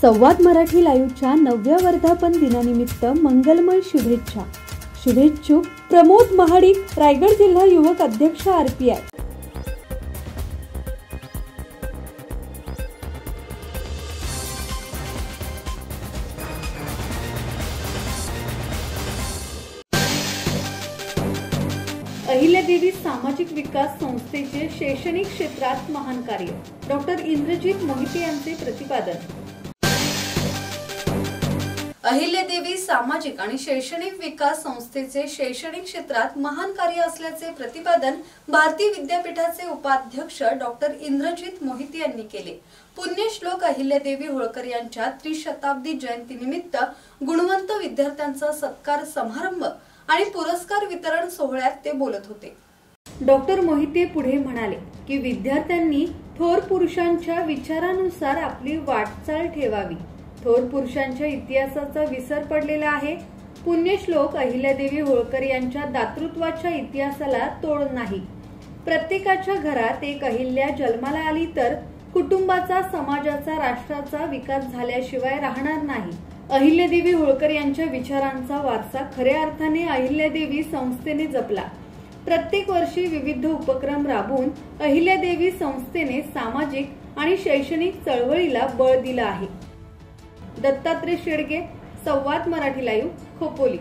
संवाद मराठी लाईव्हच्या 9व्या वर्धापन दिनानिमित्त मंगलमय शुभेच्छा. शुभेच्छुक प्रमोद महाडिक, रायगड जिल्हा युवक अध्यक्ष RPI. अहिल्यादेवी सामाजिक विकास संस्थेचे शैक्षणिक क्षेत्रात महान कार्य. डॉक्टर इंद्रजित मोहिते यांचे प्रतिपादन. अहिल्यादेवी सामाजिक आणि शैक्षणिक विकास संस्थेचे शैक्षणिक क्षेत्रात महान कार्य असल्याचे प्रतिपादन भारतीय विद्यापीठाचे उपाध्यक्ष डॉक्टर इंद्रजित मोहिते यांनी केले. पुण्यश्लोक अहिल्यादेवी होळकर यांच्या त्रिशताब्दी जयंतीनिमित्त गुणवंत विद्यार्थ्यांचा सत्कार समारंभ आणि पुरस्कार वितरण सोहळ्यात ते बोलत होते. डॉक्टर मोहिते पुढे म्हणाले की विद्यार्थ्यांनी थोर पुरुषांच्या विचारानुसार आपली वाटचाल ठेवावी. थोर पुरुषांच्या इतिहासाचा विसर पडलेला आहे. पुण्यश्लोक अहिल्यादेवी होळकर यांच्या दातृत्वाच्या इतिहासाला तोड नाही. प्रत्येकाच्या घरात एक अहिल्या जन्माला आली तर कुटुंबाचा, समाजाचा, राष्ट्राचा विकास झाल्याशिवाय राहणार नाही. अहिल्यादेवी होळकर यांच्या विचारांचा वारसा खऱ्या अर्थाने अहिल्यादेवी संस्थेने जपला. प्रत्येक वर्षी विविध उपक्रम राबवून अहिल्यादेवी संस्थेने सामाजिक आणि शैक्षणिक चळवळीला बळ दिलं आहे. दत्तात्रय शेडगे, संवाद मराठी लाईव्ह, खोपोली.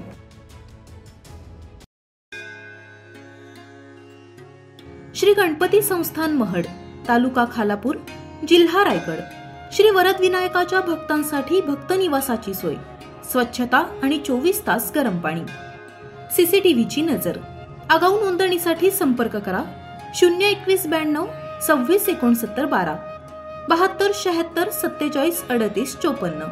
श्री गणपती संस्थान महड, तालुका खालापूर, जिल्हा रायगड. श्री वरदविनायकाच्या भक्तांसाठी भक्त निवासाची सोय, स्वच्छता आणि 24 तास गरम पाणी. CCTVची नजर. आगाऊ नोंदणीसाठी संपर्क करा 021 92 26 69 12 72 76 47 38 54.